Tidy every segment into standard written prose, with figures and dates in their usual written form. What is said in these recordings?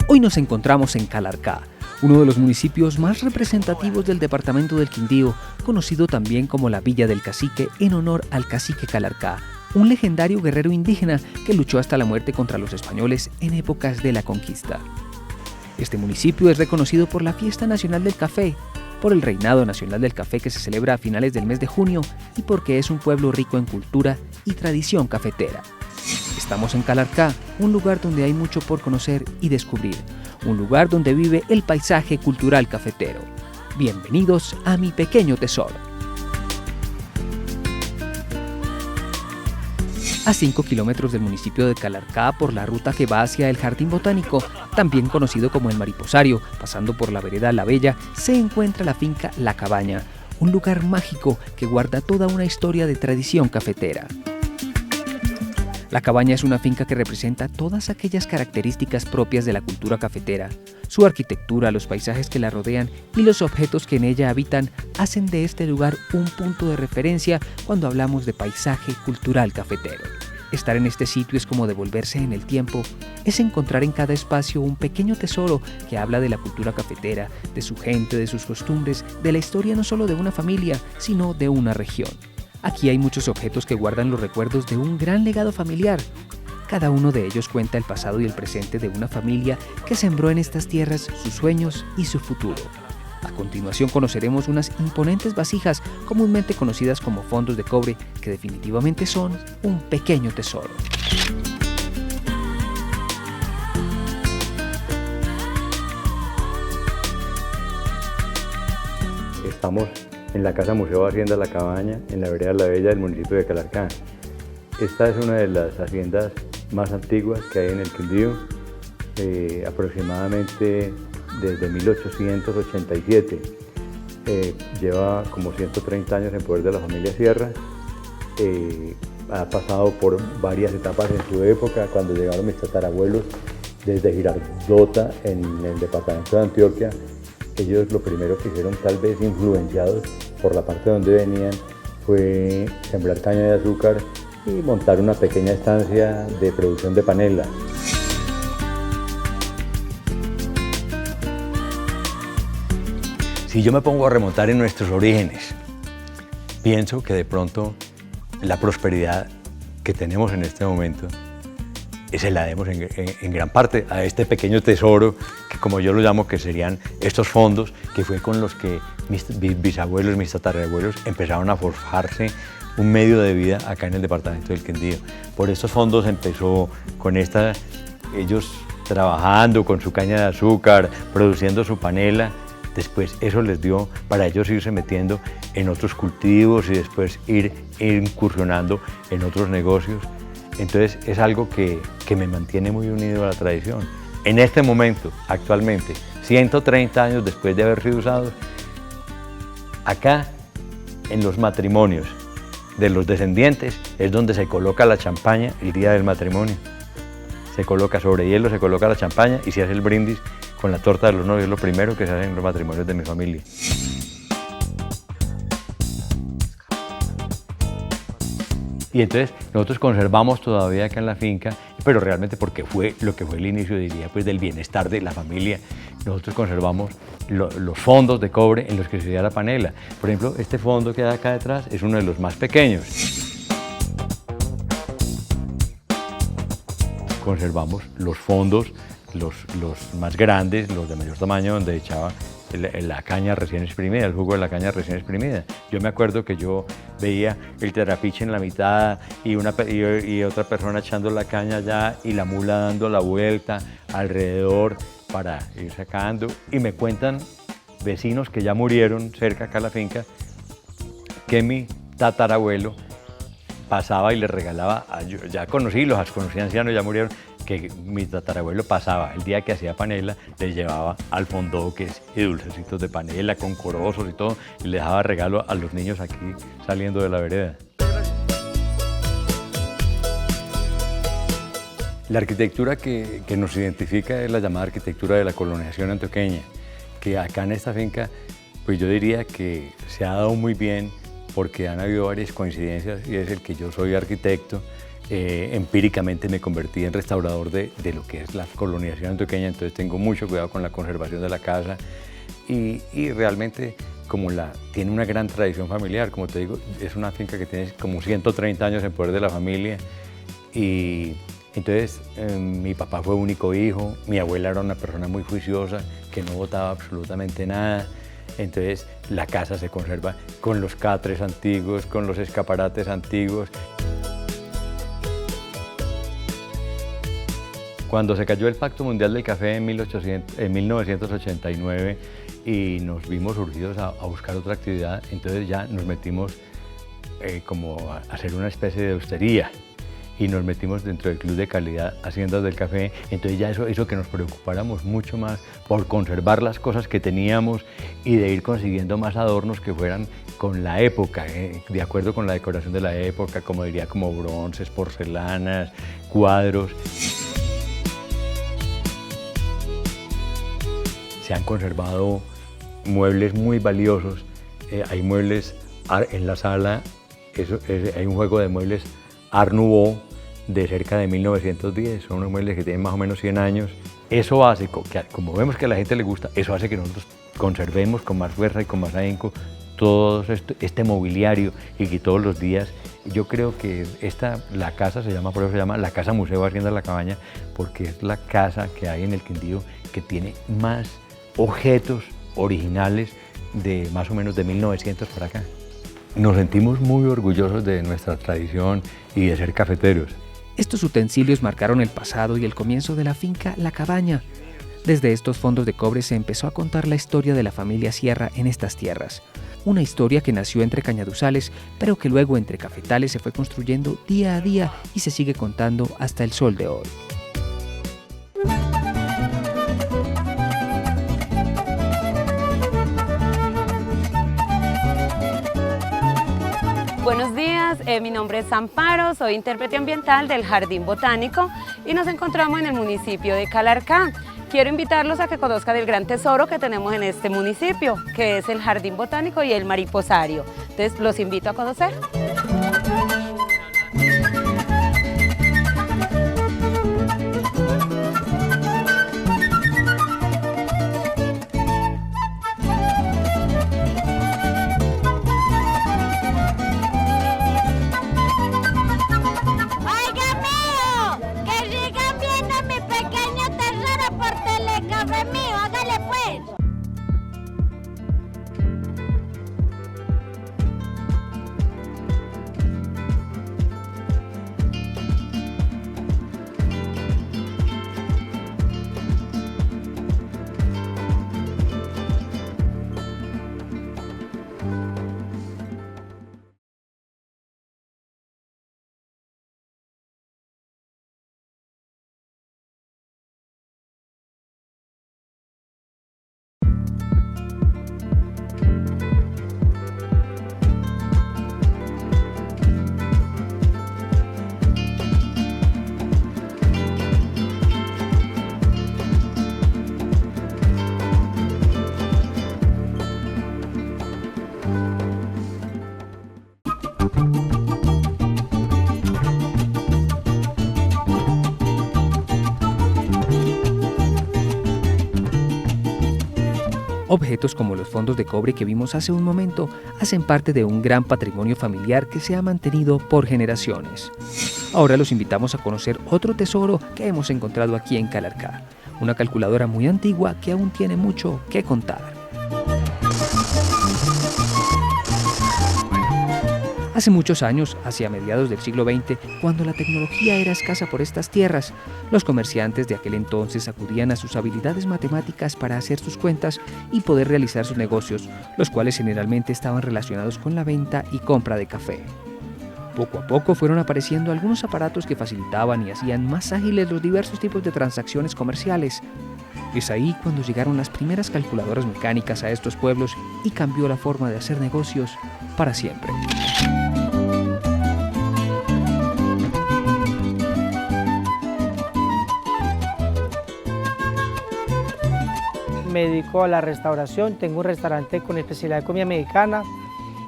Hoy nos encontramos en Calarcá, uno de los municipios más representativos del departamento del Quindío, conocido también como la Villa del Cacique en honor al cacique Calarcá, un legendario guerrero indígena que luchó hasta la muerte contra los españoles en épocas de la conquista. Este municipio es reconocido por la Fiesta Nacional del Café, por el Reinado Nacional del Café que se celebra a finales del mes de junio y porque es un pueblo rico en cultura y tradición cafetera. Estamos en Calarcá, un lugar donde hay mucho por conocer y descubrir, un lugar donde vive el paisaje cultural cafetero. Bienvenidos a mi pequeño tesoro. A 5 kilómetros del municipio de Calarcá, por la ruta que va hacia el Jardín Botánico, también conocido como el Mariposario, pasando por la vereda La Bella, se encuentra la finca La Cabaña, un lugar mágico que guarda toda una historia de tradición cafetera. La Cabaña es una finca que representa todas aquellas características propias de la cultura cafetera. Su arquitectura, los paisajes que la rodean y los objetos que en ella habitan hacen de este lugar un punto de referencia cuando hablamos de paisaje cultural cafetero. Estar en este sitio es como devolverse en el tiempo, es encontrar en cada espacio un pequeño tesoro que habla de la cultura cafetera, de su gente, de sus costumbres, de la historia no solo de una familia, sino de una región. Aquí hay muchos objetos que guardan los recuerdos de un gran legado familiar. Cada uno de ellos cuenta el pasado y el presente de una familia que sembró en estas tierras sus sueños y su futuro. A continuación conoceremos unas imponentes vasijas comúnmente conocidas como fondos de cobre que definitivamente son un pequeño tesoro. Estamos en la Casa Museo Hacienda La Cabaña, en la vereda La Bella del municipio de Calarcá. Esta es una de las haciendas más antiguas que hay en el Quindío, aproximadamente desde 1887. Lleva como 130 años en poder de la familia Sierra. Ha pasado por varias etapas en su época, cuando llegaron mis tatarabuelos desde Girardota, en el departamento de Antioquia. Ellos lo primero que hicieron, tal vez influenciados por la parte donde venían, fue sembrar caña de azúcar y montar una pequeña estancia de producción de panela. Si yo me pongo a remontar en nuestros orígenes, pienso que de pronto la prosperidad que tenemos en este momento se la debemos en gran parte a este pequeño tesoro, que como yo lo llamo, que serían estos fondos, que fue con los que mis bisabuelos, mis tatarabuelos empezaron a forjarse un medio de vida acá en el departamento del Quindío. Por estos fondos empezó con ellos trabajando con su caña de azúcar, produciendo su panela. Después eso les dio para ellos irse metiendo en otros cultivos y después ir incursionando en otros negocios. Entonces es algo que me mantiene muy unido a la tradición. En este momento, actualmente, 130 años después de haber sido usados, acá en los matrimonios de los descendientes es donde se coloca la champaña el día del matrimonio. Se coloca sobre hielo, se coloca la champaña y se hace el brindis con la torta de los novios, es lo primero que se hace en los matrimonios de mi familia. Y entonces nosotros conservamos todavía acá en la finca, pero realmente porque fue lo que fue el inicio, diría, pues del bienestar de la familia. Nosotros conservamos los fondos de cobre en los que se hacía la panela. Por ejemplo, este fondo que hay acá detrás es uno de los más pequeños. Conservamos los fondos, los más grandes, los de mayor tamaño, donde echaba la caña recién exprimida, el jugo de la caña recién exprimida. Yo me acuerdo que yo veía el terapiche en la mitad y otra persona echando la caña allá y la mula dando la vuelta alrededor para ir sacando. Y me cuentan vecinos que ya murieron cerca acá a la finca que mi tatarabuelo pasaba y le regalaba, ya conocí, los conocí ancianos, ya murieron, que mi tatarabuelo pasaba el día que hacía panela, les llevaba alfondoques y dulcecitos de panela con corozos y todo, y les dejaba regalo a los niños aquí saliendo de la vereda. La arquitectura que nos identifica es la llamada arquitectura de la colonización antioqueña, que acá en esta finca, pues yo diría que se ha dado muy bien porque han habido varias coincidencias, y es el que yo soy arquitecto, Empíricamente me convertí en restaurador de lo que es la colonización antioqueña, entonces tengo mucho cuidado con la conservación de la casa y realmente como tiene una gran tradición familiar, como te digo, es una finca que tiene como 130 años en poder de la familia y entonces mi papá fue único hijo, mi abuela era una persona muy juiciosa que no botaba absolutamente nada. Entonces la casa se conserva con los catres antiguos, con los escaparates antiguos. Cuando se cayó el Pacto Mundial del Café en 1989 y nos vimos urgidos a buscar otra actividad, entonces ya nos metimos como a hacer una especie de hostería y nos metimos dentro del Club de Calidad Haciendas del Café, entonces ya eso hizo que nos preocupáramos mucho más por conservar las cosas que teníamos y de ir consiguiendo más adornos que fueran con la época, de acuerdo con la decoración de la época, como diría, como bronces, porcelanas, cuadros. Se han conservado muebles muy valiosos, hay muebles en la sala, hay un juego de muebles Art Nouveau de cerca de 1910, son unos muebles que tienen más o menos 100 años. Eso hace, como vemos que a la gente le gusta, eso hace que nosotros conservemos con más fuerza y con más ahínco todo este mobiliario y que todos los días, yo creo que la casa por eso se llama la Casa Museo Haciendas La Cabaña, porque es la casa que hay en el Quindío que tiene más objetos originales de más o menos de 1900 para acá. Nos sentimos muy orgullosos de nuestra tradición y de ser cafeteros. Estos utensilios marcaron el pasado y el comienzo de la finca La Cabaña. Desde estos fondos de cobre se empezó a contar la historia de la familia Sierra en estas tierras. Una historia que nació entre cañaduzales, pero que luego entre cafetales se fue construyendo día a día y se sigue contando hasta el sol de hoy. Buenos días, mi nombre es Amparo, soy intérprete ambiental del Jardín Botánico y nos encontramos en el municipio de Calarcá. Quiero invitarlos a que conozcan el gran tesoro que tenemos en este municipio, que es el Jardín Botánico y el Mariposario. Entonces, los invito a conocer. Objetos como los fondos de cobre que vimos hace un momento hacen parte de un gran patrimonio familiar que se ha mantenido por generaciones. Ahora los invitamos a conocer otro tesoro que hemos encontrado aquí en Calarcá, una calculadora muy antigua que aún tiene mucho que contar. Hace muchos años, hacia mediados del siglo XX, cuando la tecnología era escasa por estas tierras, los comerciantes de aquel entonces acudían a sus habilidades matemáticas para hacer sus cuentas y poder realizar sus negocios, los cuales generalmente estaban relacionados con la venta y compra de café. Poco a poco fueron apareciendo algunos aparatos que facilitaban y hacían más ágiles los diversos tipos de transacciones comerciales. Es ahí cuando llegaron las primeras calculadoras mecánicas a estos pueblos y cambió la forma de hacer negocios para siempre. Me dedico a la restauración, tengo un restaurante con especialidad de comida mexicana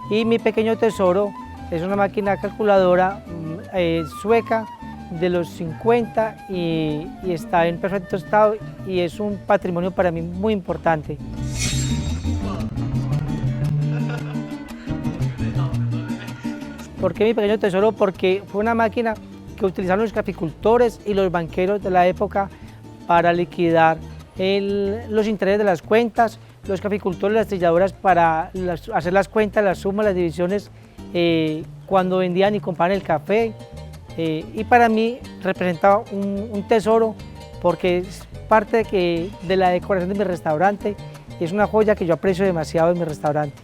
y mi pequeño tesoro es una máquina calculadora sueca de los 50 y está en perfecto estado y es un patrimonio para mí muy importante. ¿Por qué mi pequeño tesoro? Porque fue una máquina que utilizaron los caficultores y los banqueros de la época para liquidar los intereses de las cuentas, los caficultores y las trilladoras para hacer las cuentas, las sumas, las divisiones cuando vendían y compraban el café. Y para mí representaba un tesoro porque es parte de la decoración de mi restaurante y es una joya que yo aprecio demasiado en mi restaurante.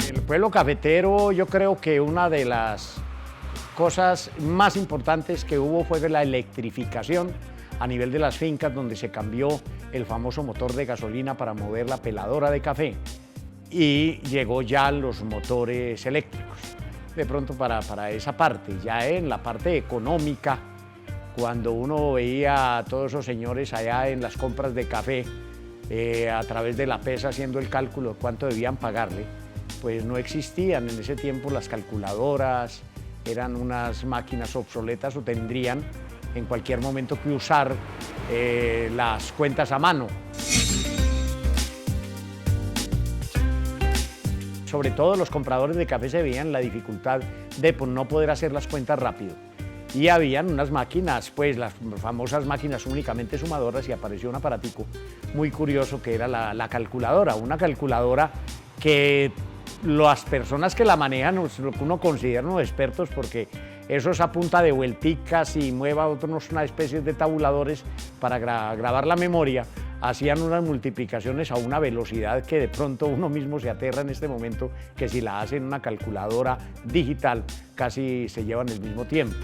El pueblo cafetero, yo creo que una de las cosas más importantes que hubo fue la electrificación a nivel de las fincas, donde se cambió el famoso motor de gasolina para mover la peladora de café y llegó ya los motores eléctricos. De pronto para esa parte, ya en la parte económica, cuando uno veía a todos esos señores allá en las compras de café, a través de la pesa haciendo el cálculo de cuánto debían pagarle, pues no existían en ese tiempo las calculadoras, eran unas máquinas obsoletas o tendrían en cualquier momento que usar las cuentas a mano. Sobre todo los compradores de café se veían la dificultad de no poder hacer las cuentas rápido. Y habían unas máquinas, pues las famosas máquinas únicamente sumadoras, y apareció un aparatico muy curioso que era la calculadora, una calculadora que las personas que la manejan, lo que uno considera unos expertos, porque eso es a punta de vuelticas y mueva una especie de tabuladores para grabar la memoria, hacían unas multiplicaciones a una velocidad que de pronto uno mismo se aterra en este momento, que si la hacen en una calculadora digital casi se llevan el mismo tiempo.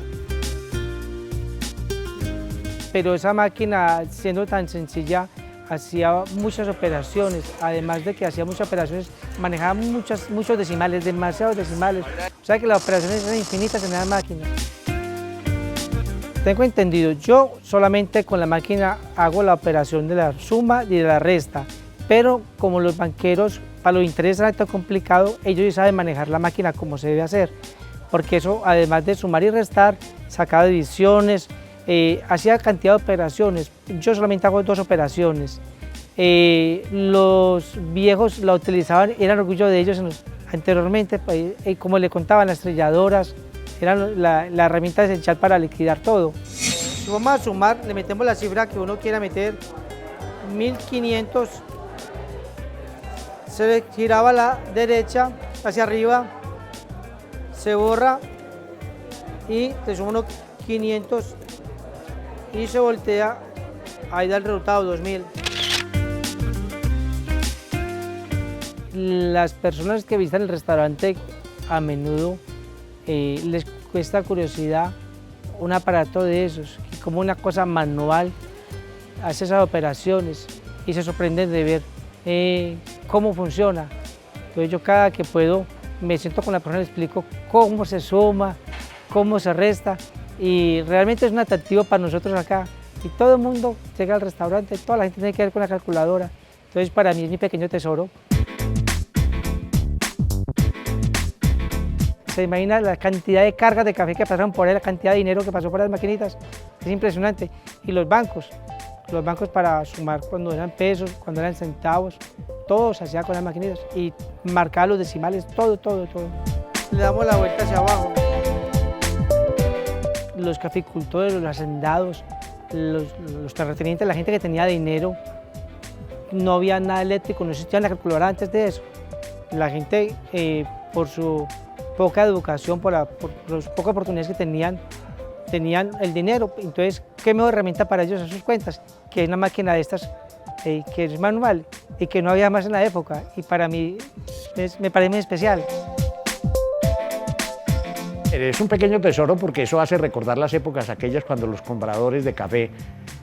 Pero esa máquina, siendo tan sencilla, hacía muchas operaciones, además de que hacía muchas operaciones, manejaba muchos decimales, demasiados decimales. O sea que las operaciones eran infinitas en esa máquina. Tengo entendido, yo solamente con la máquina hago la operación de la suma y de la resta, pero como los banqueros, para los intereses era tan complicado, ellos ya saben manejar la máquina como se debe hacer, porque eso, además de sumar y restar, sacaba divisiones, hacía cantidad de operaciones. Yo solamente hago 2 operaciones. Los viejos la utilizaban, eran orgullo de ellos anteriormente, como le contaban, las trilladoras, eran la herramienta esencial para liquidar todo. Si vamos a sumar, le metemos la cifra que uno quiera meter, 1500, se giraba a la derecha, hacia arriba, se borra y le suma unos 500 y se voltea, ahí da el resultado, 2000. Las personas que visitan el restaurante a menudo les cuesta curiosidad un aparato de esos, que como una cosa manual hace esas operaciones y se sorprenden de ver cómo funciona. Entonces yo cada que puedo me siento con la persona y le explico cómo se suma, cómo se resta, y realmente es un atractivo para nosotros acá. Y todo el mundo llega al restaurante, toda la gente tiene que ver con la calculadora. Entonces para mí es mi pequeño tesoro. Se imagina la cantidad de cargas de café que pasaron por él, la cantidad de dinero que pasó por las maquinitas, es impresionante. Y los bancos para sumar cuando eran pesos, cuando eran centavos, todo se hacía con las maquinitas y marcar los decimales, todo. Le damos la vuelta hacia abajo. Los caficultores, los hacendados, los terratenientes, la gente que tenía dinero, no había nada eléctrico, no existía la calculadora antes de eso. La gente, por su poca educación, por las pocas oportunidades que tenían el dinero. Entonces, ¿qué mejor herramienta para ellos hacer sus cuentas? Que una máquina de estas que es manual y que no había más en la época. Y para mí me parece muy especial. Es un pequeño tesoro porque eso hace recordar las épocas aquellas cuando los compradores de café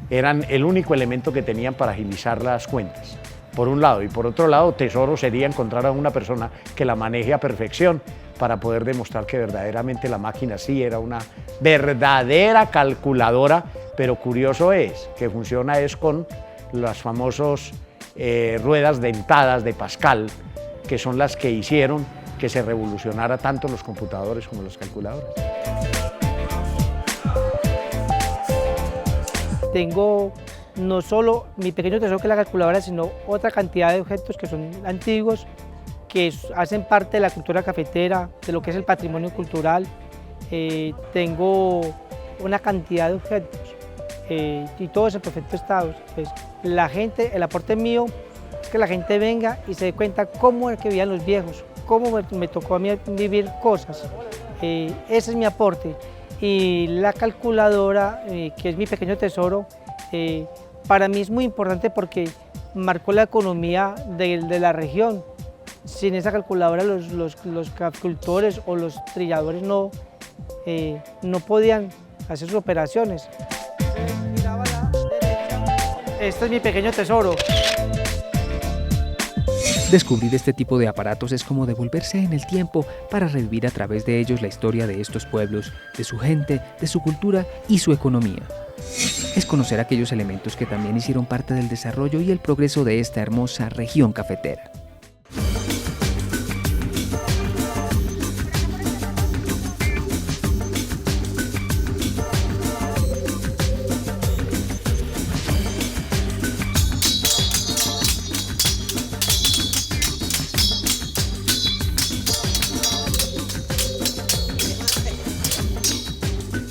eran el único elemento que tenían para agilizar las cuentas, por un lado. Y por otro lado, tesoro sería encontrar a una persona que la maneje a perfección para poder demostrar que verdaderamente la máquina sí era una verdadera calculadora, pero curioso es que funciona con las famosas ruedas dentadas de Pascal, que son las que hicieron que se revolucionara tanto los computadores como las calculadoras. Tengo no solo mi pequeño tesoro que es la calculadora, sino otra cantidad de objetos que son antiguos, que hacen parte de la cultura cafetera, de lo que es el patrimonio cultural. Tengo una cantidad de objetos y todos en perfecto estado. Pues la gente, el aporte mío es que la gente venga y se dé cuenta cómo es que vivían los viejos, cómo me tocó a mí vivir cosas. Ese es mi aporte. Y la calculadora, que es mi pequeño tesoro, para mí es muy importante porque marcó la economía de la región. Sin esa calculadora los caficultores o los trilladores no podían hacer sus operaciones. Este es mi pequeño tesoro. Descubrir este tipo de aparatos es como devolverse en el tiempo para revivir a través de ellos la historia de estos pueblos, de su gente, de su cultura y su economía. Es conocer aquellos elementos que también hicieron parte del desarrollo y el progreso de esta hermosa región cafetera.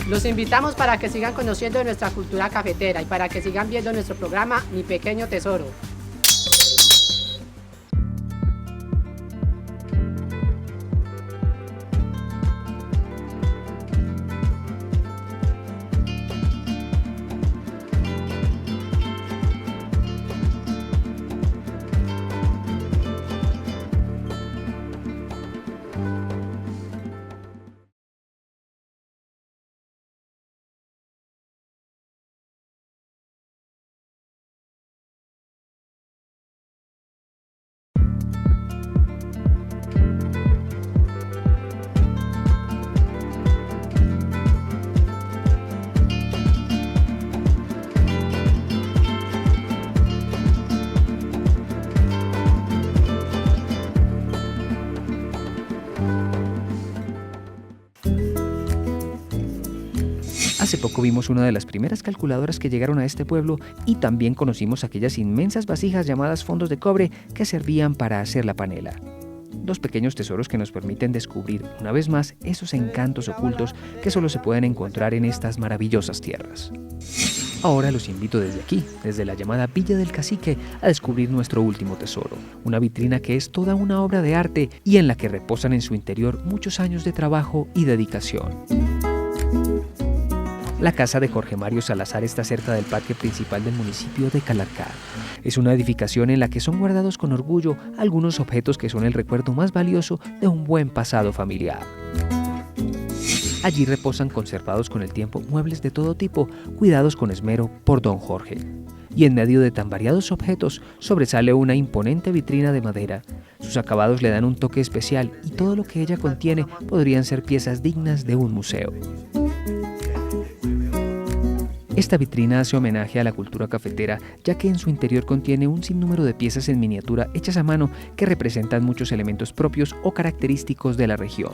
Los invitamos para que sigan conociendo de nuestra cultura cafetera y para que sigan viendo nuestro programa Mi Pequeño Tesoro. Hace poco vimos una de las primeras calculadoras que llegaron a este pueblo y también conocimos aquellas inmensas vasijas llamadas fondos de cobre que servían para hacer la panela. Dos pequeños tesoros que nos permiten descubrir una vez más esos encantos ocultos que solo se pueden encontrar en estas maravillosas tierras. Ahora los invito desde aquí, desde la llamada Villa del Cacique, a descubrir nuestro último tesoro, una vitrina que es toda una obra de arte y en la que reposan en su interior muchos años de trabajo y dedicación. La casa de Jorge Mario Salazar está cerca del parque principal del municipio de Calarcá. Es una edificación en la que son guardados con orgullo algunos objetos que son el recuerdo más valioso de un buen pasado familiar. Allí reposan conservados con el tiempo muebles de todo tipo, cuidados con esmero por don Jorge. Y en medio de tan variados objetos sobresale una imponente vitrina de madera. Sus acabados le dan un toque especial y todo lo que ella contiene podrían ser piezas dignas de un museo. Esta vitrina hace homenaje a la cultura cafetera, ya que en su interior contiene un sinnúmero de piezas en miniatura hechas a mano que representan muchos elementos propios o característicos de la región.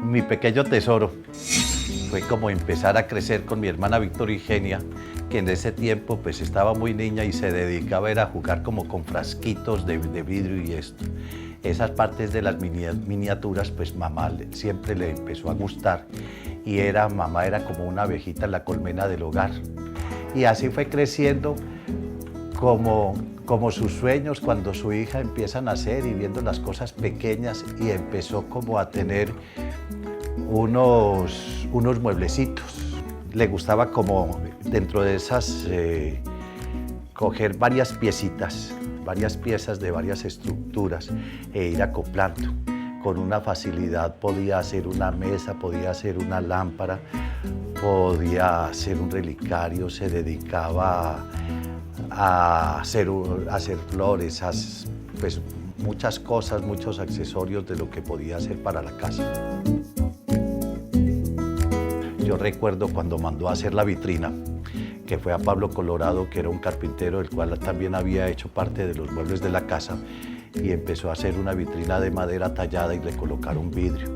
Mi pequeño tesoro fue como empezar a crecer con mi hermana Victoria Eugenia, que en ese tiempo pues estaba muy niña y se dedicaba a jugar como con frasquitos de vidrio y esto. Esas partes de las miniaturas pues mamá siempre le empezó a gustar y mamá era como una abejita en la colmena del hogar. Y así fue creciendo como sus sueños cuando su hija empieza a nacer y viendo las cosas pequeñas y empezó como a tener unos mueblecitos. Le gustaba como dentro de esas coger varias piezas de varias estructuras e ir acoplando. Con una facilidad podía hacer una mesa, podía hacer una lámpara, podía hacer un relicario, se dedicaba a hacer flores, pues muchas cosas, muchos accesorios de lo que podía hacer para la casa. Yo recuerdo cuando mandó a hacer la vitrina, que fue a Pablo Colorado, que era un carpintero, el cual también había hecho parte de los muebles de la casa, y empezó a hacer una vitrina de madera tallada y le colocaron vidrio.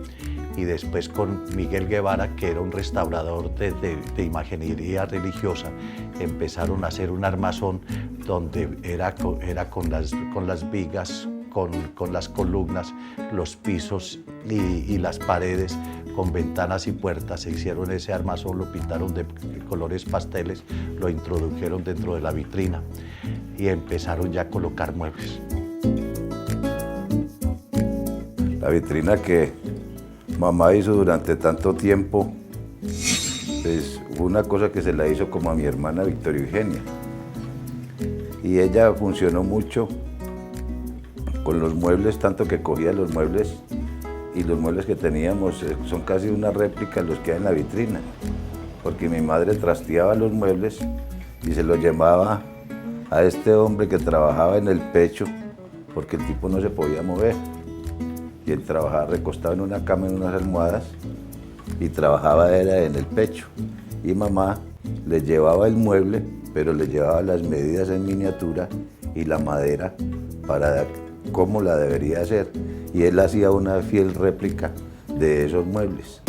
Y después con Miguel Guevara, que era un restaurador de imaginería religiosa, empezaron a hacer un armazón donde era con las vigas, con las columnas, los pisos y las paredes, con ventanas y puertas. Se hicieron ese armazón, lo pintaron de colores pasteles, lo introdujeron dentro de la vitrina y empezaron ya a colocar muebles. La vitrina que mamá hizo durante tanto tiempo, pues una cosa que se la hizo como a mi hermana Victoria Eugenia. Y ella funcionó mucho con los muebles, tanto que cogía los muebles, y los muebles que teníamos son casi una réplica de los que hay en la vitrina, porque mi madre trasteaba los muebles y se los llevaba a este hombre que trabajaba en el pecho, porque el tipo no se podía mover. Y él trabajaba recostado en una cama, en unas almohadas, y trabajaba era en el pecho. Y mamá le llevaba el mueble, pero le llevaba las medidas en miniatura y la madera para cómo la debería hacer. Y él hacía una fiel réplica de esos muebles.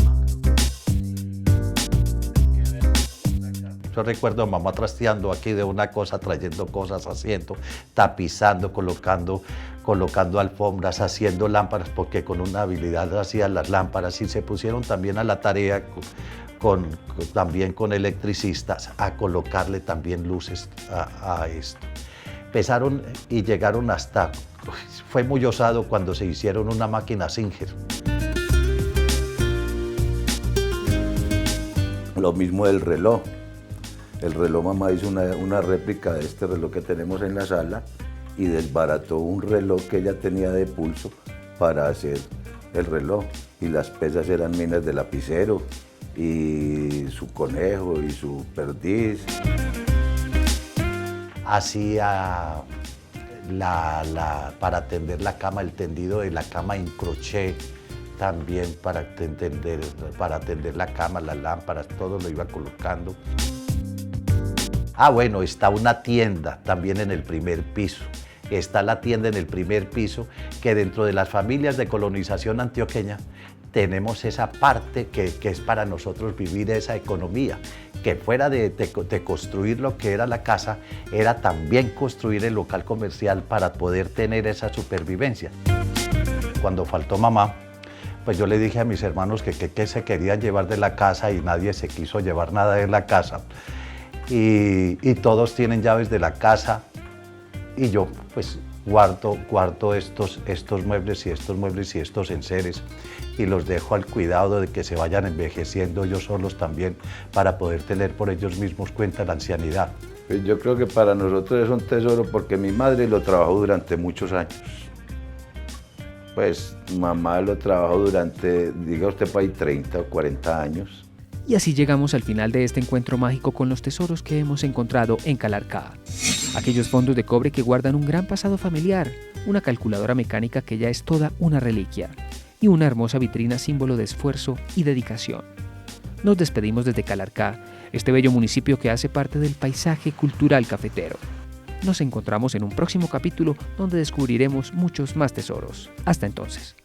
Yo recuerdo a mamá trasteando aquí de una cosa, trayendo cosas, haciendo, tapizando, colocando alfombras, haciendo lámparas, porque con una habilidad hacían las lámparas, y se pusieron también a la tarea también con electricistas a colocarle también luces a esto. Empezaron y llegaron hasta, fue muy osado cuando se hicieron una máquina Singer. Lo mismo del reloj. El reloj, mamá hizo una réplica de este reloj que tenemos en la sala y desbarató un reloj que ella tenía de pulso para hacer el reloj. Y las pesas eran minas de lapicero y su conejo y su perdiz. Hacía para tender la cama, el tendido de la cama en crochet, también para tender la cama, las lámparas, todo lo iba colocando. Ah, bueno, está una tienda también en el primer piso. Está la tienda en el primer piso, que dentro de las familias de colonización antioqueña tenemos esa parte que es para nosotros vivir esa economía, que fuera de construir lo que era la casa, era también construir el local comercial para poder tener esa supervivencia. Cuando faltó mamá, pues yo le dije a mis hermanos que se querían llevar de la casa, y nadie se quiso llevar nada de la casa. Y todos tienen llaves de la casa, y yo pues guardo estos muebles y estos enseres, y los dejo al cuidado de que se vayan envejeciendo ellos solos también, para poder tener por ellos mismos cuenta la ancianidad. Pues yo creo que para nosotros es un tesoro, porque mi madre lo trabajó durante muchos años. Pues mamá lo trabajó durante, diga usted, por ahí 30 o 40 años. Y así llegamos al final de este encuentro mágico con los tesoros que hemos encontrado en Calarcá. Aquellos fondos de cobre que guardan un gran pasado familiar, una calculadora mecánica que ya es toda una reliquia, y una hermosa vitrina símbolo de esfuerzo y dedicación. Nos despedimos desde Calarcá, este bello municipio que hace parte del paisaje cultural cafetero. Nos encontramos en un próximo capítulo donde descubriremos muchos más tesoros. Hasta entonces.